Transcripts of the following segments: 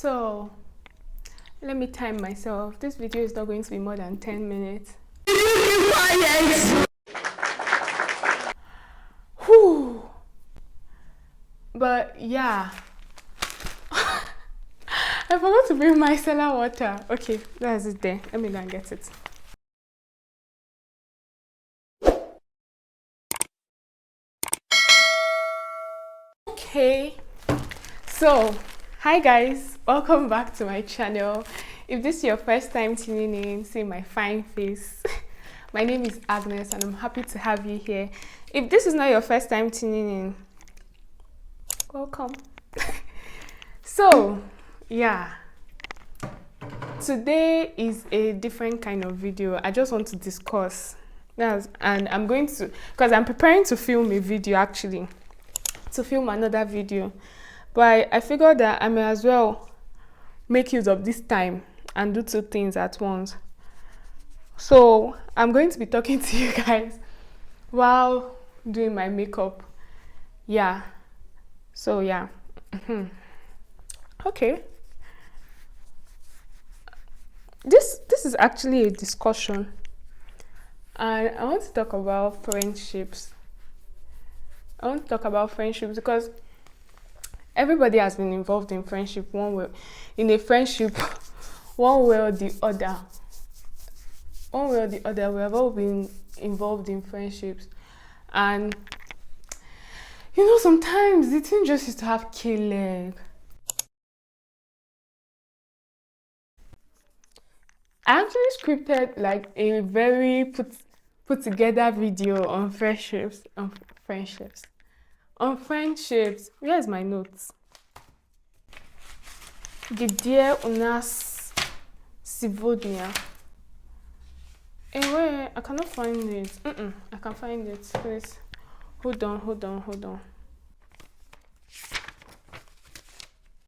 So let me time myself. This video is not going to be more than 10 minutes. Whew. But yeah, I forgot to bring my cellar water. Okay, that's it there. Let me go and get it. Okay, so hi guys, welcome back to my channel. If this is your first time tuning in, see my fine face. My name is Agnes and I'm happy to have you here. If this is not your first time tuning in, welcome. So yeah, today is a different kind of video. I just want to discuss, and I'm going to, because I'm preparing to film a video actually, to film another video, but I figured that I may as well make use of this time and do two things at once. So I'm going to be talking to you guys while doing my makeup. Yeah, so yeah. Okay, this is actually a discussion, and I want to talk about friendships. I want to talk about friendships because everybody has been involved in friendship one way, in a friendship, one way or the other. One way or the other, we have all been involved in friendships, and you know, sometimes the thing just used to have kill leg. I actually scripted like a very put together video on friendships, on friendships. Where's my notes? Где у нас сегодня? Anyway, I cannot find it. I can find it. Please, hold on.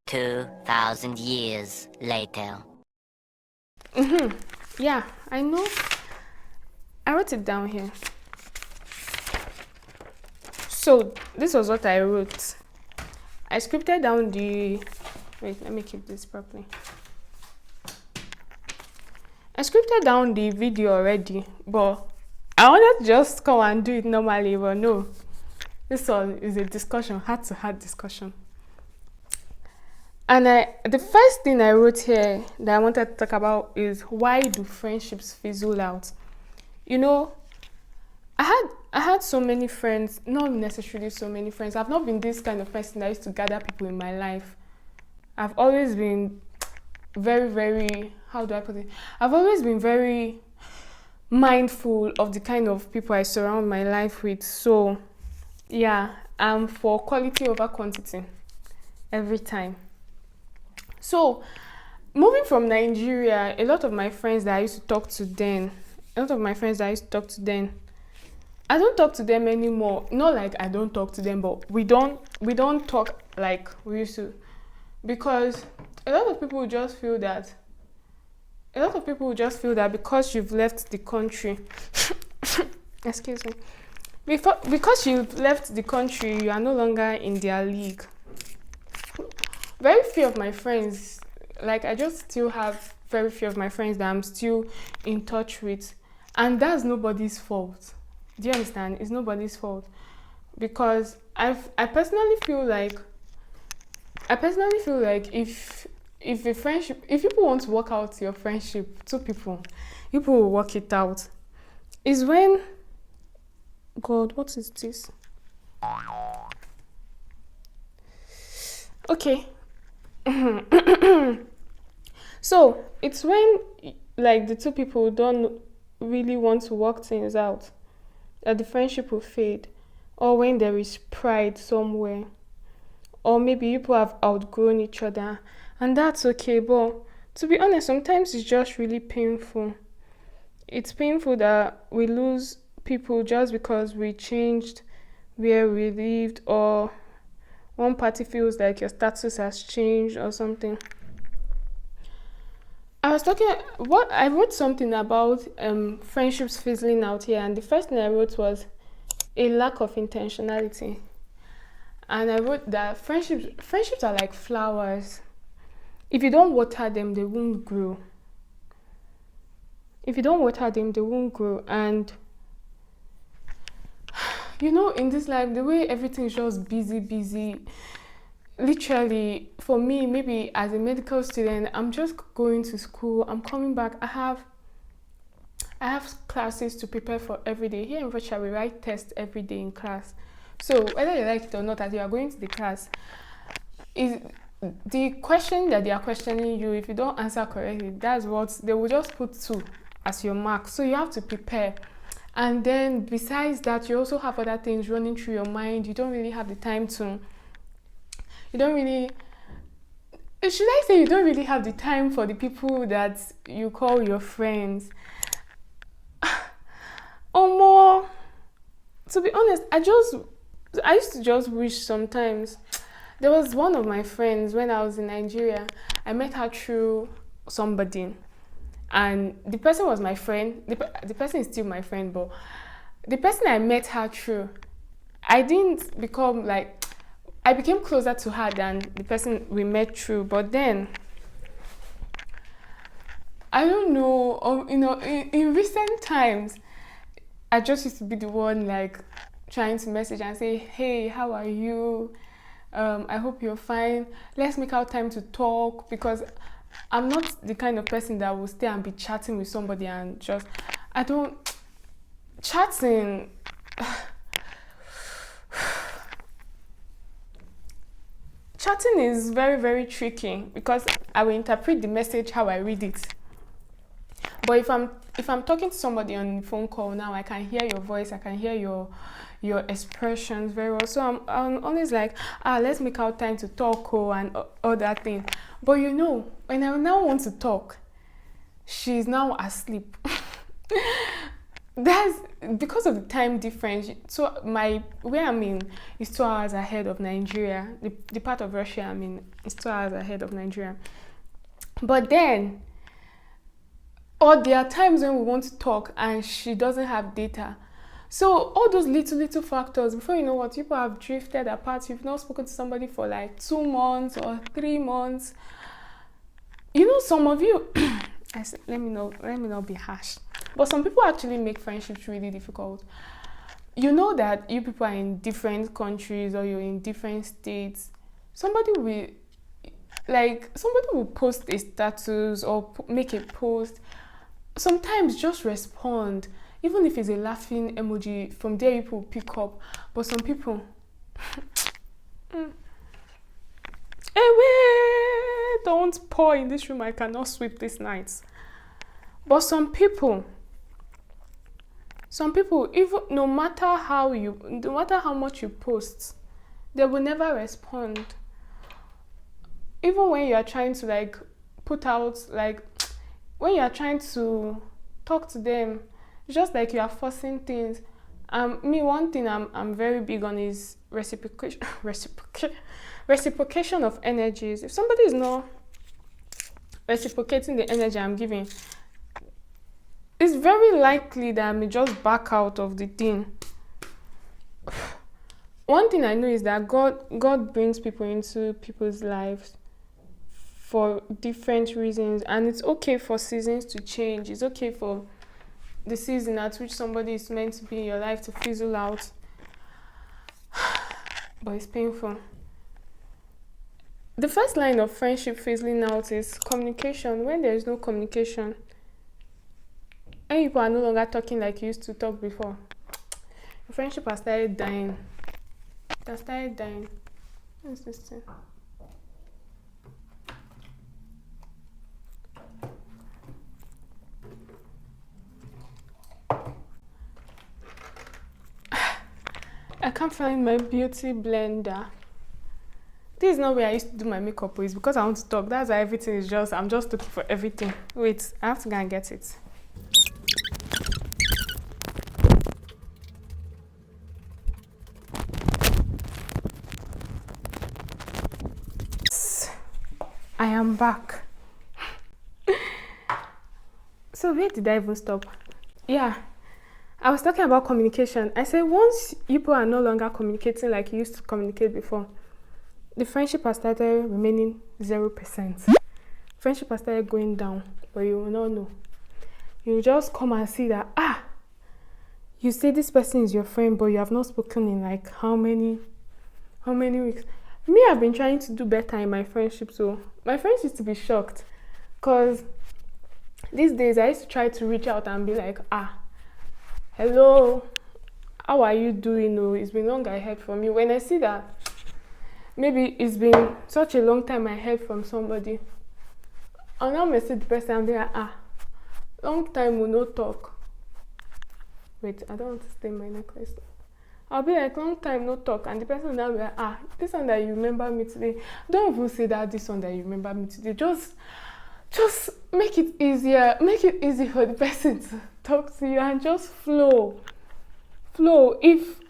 2,000 years later. Yeah, I know. I wrote it down here. So this was what I wrote. I scripted down the. Wait, let me keep this properly. I scripted down the video already, but I wanted to just come and do it normally, but no. This one is a discussion, heart-to-heart discussion. And the first thing I wrote here that I wanted to talk about is, why do friendships fizzle out? You know, I had so many friends, not necessarily so many friends. I've not been this kind of person that used to gather people in my life. I've always been very, how do I put it? I've always been very mindful of the kind of people I surround my life with. So yeah, I'm for quality over quantity every time. So moving from Nigeria, a lot of my friends that I used to talk to then, I don't talk to them anymore. Not like I don't talk to them, but we don't talk like we used to, because a lot of people just feel that because you've left the country excuse me, because you've left the country, you are no longer in their league. Very few of my friends, like I just still have very few of my friends that I'm still in touch with, and that's nobody's fault. Do you understand? It's nobody's fault, because I personally feel like if a friendship, if people want to work out your friendship, two people will work it out. Is when, God, what is this? Okay. So it's when like the two people don't really want to work things out that the friendship will fade, or when there is pride somewhere, or maybe people have outgrown each other, and that's okay. But to be honest, sometimes it's just really painful. It's painful that we lose people just because we changed where we lived, or one party feels like your status has changed or something. I wrote something about friendships fizzling out here, and the first thing I wrote was a lack of intentionality. And I wrote that friendships are like flowers. if you don't water them, they won't grow. If you don't water them, they won't grow. And you know, in this life, the way everything is just busy, literally, for me, maybe as a medical student, I'm just going to school, I'm coming back, I have classes to prepare for every day. Here in Russia, we write tests every day in class. So whether you like it or not, as you are going to the class, is the question that they are questioning you. If you don't answer correctly, that's what they will just put 2 as your mark. So you have to prepare. And then besides that, you also have other things running through your mind. You don't really have the time to, you don't really have the time for the people that you call your friends. Or more, to be honest, I used to just wish sometimes. There was one of my friends when I was in Nigeria. I met her through somebody, and the person was my friend. The person is still my friend, but the person I met her through, I became closer to her than the person we met through. But then, I don't know, you know, in recent times, I just used to be the one like trying to message and say, hey, how are you? I hope you're fine. Let's make out time to talk, because I'm not the kind of person that will stay and be chatting with somebody and just, chatting. Chatting is very, very tricky, because I will interpret the message how I read it. But if I'm talking to somebody on the phone call now, I can hear your voice, I can hear your expressions very well. So I'm always like, let's make out time to talk and all that thing. But you know, when I now want to talk, she's now asleep. That's because of the time difference. So where I'm in is 2 hours ahead of Nigeria. The part of Russia I'm in is 2 hours ahead of Nigeria. But then, or there are times when we want to talk and she doesn't have data. So all those little factors, before you know what, people have drifted apart. You've not spoken to somebody for like 2 months or 3 months. You know, some of you, let me not be harsh, but some people actually make friendships really difficult. You know that you people are in different countries or you're in different states. Somebody will post a status or make a post. Sometimes just respond, even if it's a laughing emoji. From there you people pick up. But some people, don't pour in this room, I cannot sweep this night. But some people, even no matter how much you post, they will never respond. Even when you are trying to like put out, like when you are trying to talk to them, it's just like you are forcing things. One thing I'm very big on is reciprocation of energies. If somebody is not reciprocating the energy I'm giving, it's very likely that I may just back out of the thing. One thing I know is that God brings people into people's lives for different reasons, and it's okay for seasons to change. It's okay for the season at which somebody is meant to be in your life to fizzle out. But it's painful. The first line of friendship fizzling out is communication. When there is no communication, and people are no longer talking like you used to talk before, the friendship has started dying. It has started dying. What's this thing? I can't find my beauty blender. This is not where I used to do my makeup, it's because I want to talk. That's why everything is just, I'm just looking for everything. Wait, I have to go and get it. I am back. So where did I even stop? Yeah. I was talking about communication. I said once people are no longer communicating like you used to communicate before, the friendship has started remaining 0%. friendship has started going down, but you will not know. You just come and see that, you say this person is your friend, but you have not spoken in like how many weeks. Me, I've been trying to do better in my friendship, so my friends used to be shocked, because these days I used to try to reach out and be like, hello, how are you doing? Oh, it's been long I heard from you. When I see that maybe it's been such a long time I heard from somebody, I'll now message the person and be like, long time we no talk. Wait, I don't want to stain my necklace. I'll be like, long time no talk, and the person will now be like, this one that you remember me today. Don't even say that this one that you remember me today. Just make it easier. Make it easy for the person to talk to you, and just flow. If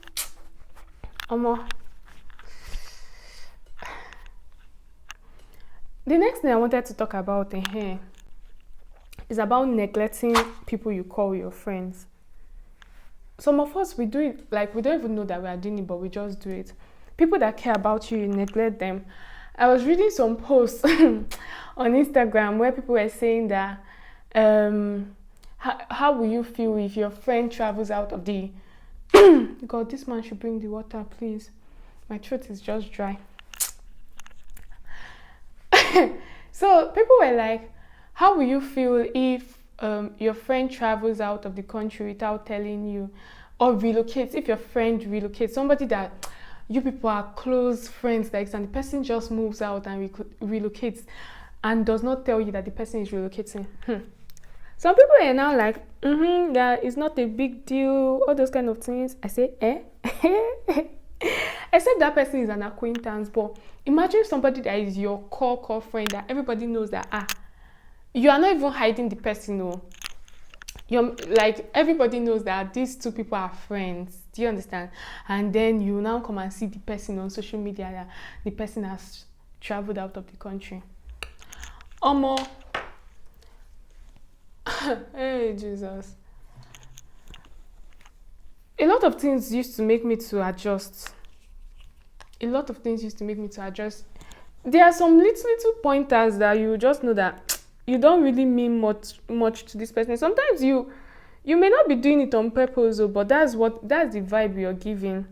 the next thing I wanted to talk about in here is about neglecting people you call your friends. Some of us, we do it like we don't even know that we are doing it, but we just do it. People that care about you, you neglect them. I was reading some posts on Instagram where people were saying that how will you feel if your friend travels out of the God, this man should bring the water, please. My throat is just dry. So people were like, how will you feel if your friend travels out of the country without telling you, or relocates? If your friend relocates, somebody that you people are close friends, like, and the person just moves out and relocates and does not tell you that the person is relocating. Some people are now like, that is not a big deal, all those kind of things. I say, except that person is an acquaintance. But imagine somebody that is your core friend, that everybody knows that you are not even hiding the person. No, you're like, everybody knows that these two people are friends. Do you understand? And then you now come and see the person on social media that the person has traveled out of the country. Hey Jesus. A lot of things used to make me to adjust. There are some little pointers that you just know that you don't really mean much to this person. Sometimes you may not be doing it on purpose, but that's the vibe you're giving.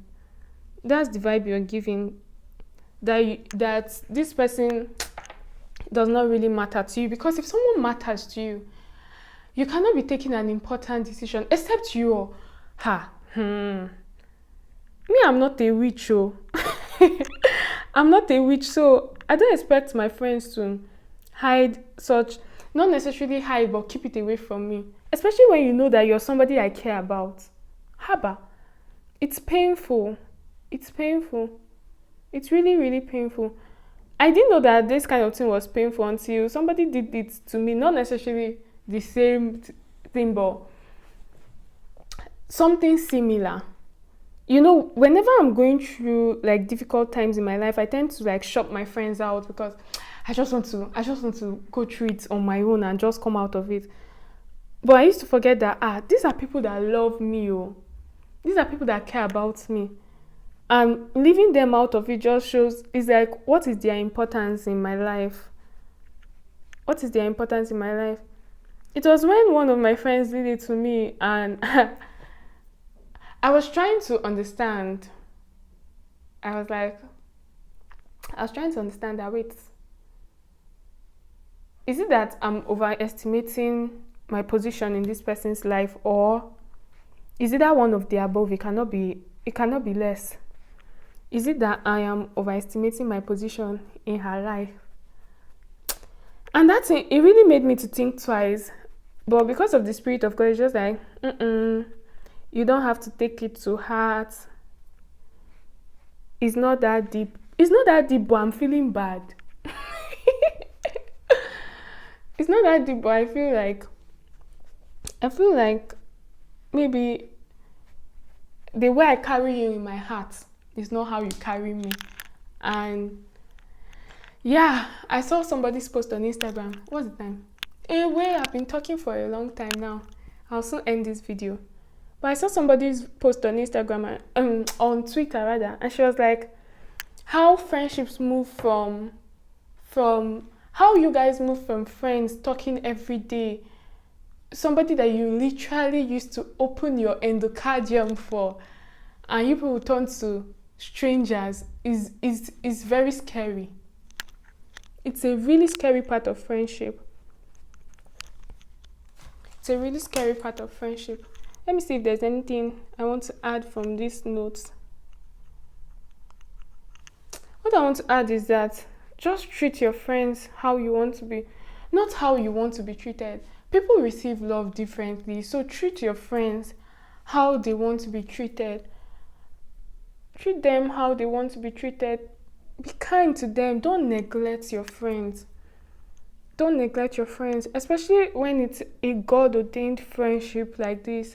That's the vibe you're giving. That this person does not really matter to you, because if someone matters to you, you cannot be taking an important decision except you. Me, I'm not a witch. I'm not a witch, so I don't expect my friends to hide such, not necessarily hide, but keep it away from me. Especially when you know that you're somebody I care about. It's painful. It's really, really painful. I didn't know that this kind of thing was painful until somebody did it to me. Not necessarily the same thing, but something similar. You know, whenever I'm going through like difficult times in my life, I tend to like shut my friends out, because I just want to go through it on my own and just come out of it. But I used to forget that these are people that love me. These are people that care about me. And leaving them out of it just shows, it's like, what is their importance in my life? What is their importance in my life? It was when one of my friends did it to me, and I was trying to understand. I was trying to understand that, wait, is it that I'm overestimating my position in this person's life, or is it that one of the above? It cannot be less. Is it that I am overestimating my position in her life? And that's it. It really made me to think twice. But because of the Spirit of God, it's just like, you don't have to take it to heart. It's not that deep. But I'm feeling bad. It's not that deep, but I feel like maybe the way I carry you in my heart is not how you carry me. And yeah, I saw somebody's post on Instagram. What's the time? I've been talking for a long time now. I'll soon end this video. But I saw somebody's post on Instagram, on Twitter rather, and she was like, how friendships move from How you guys move from friends talking every day, somebody that you literally used to open your endocardium for, and you people turn to strangers is very scary. It's a really scary part of friendship. It's a really scary part of friendship. Let me see if there's anything I want to add from these notes. What I want to add is that just treat your friends how you want to be, not how you want to be treated. People receive love differently, so treat your friends how they want to be treated. Treat them how they want to be treated. Be kind to them. Don't neglect your friends. Don't neglect your friends, especially when it's a God-ordained friendship like this.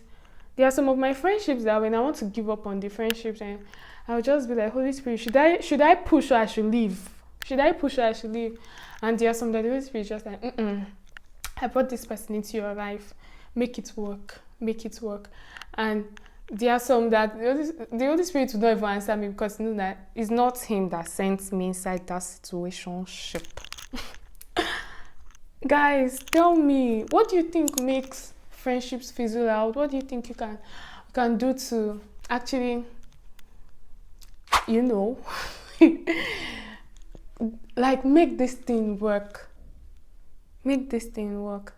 There are some of my friendships that when I want to give up on the friendships, and I'll just be like, Holy Spirit, should I push or I should leave? Should I push or I should leave? And there are some that the Holy Spirit is just like, I brought this person into your life. Make it work. Make it work. And there are some that the Holy Spirit will not even answer me because you know that it's not him that sent me inside that situationship. Guys, tell me, what do you think makes friendships fizzle out? What do you think you can do to actually, you know, like make this thing work? Make this thing work.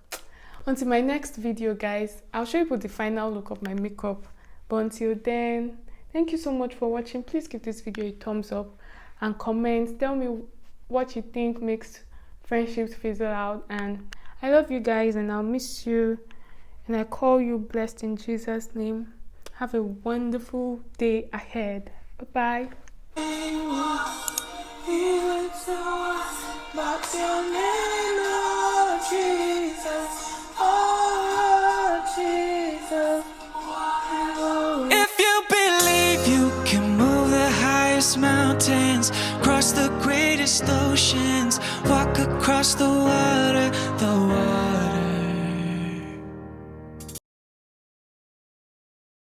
Until my next video, guys, I'll show you the final look of my makeup. But until then, thank you so much for watching. Please give this video a thumbs up and comment. Tell me what you think makes friendships fizzle out. And I love you guys, and I'll miss you. And I call you blessed in Jesus' name. Have a wonderful day ahead. Bye-bye. If you believe you can move the highest mountains, cross the greatest oceans, walk across the water,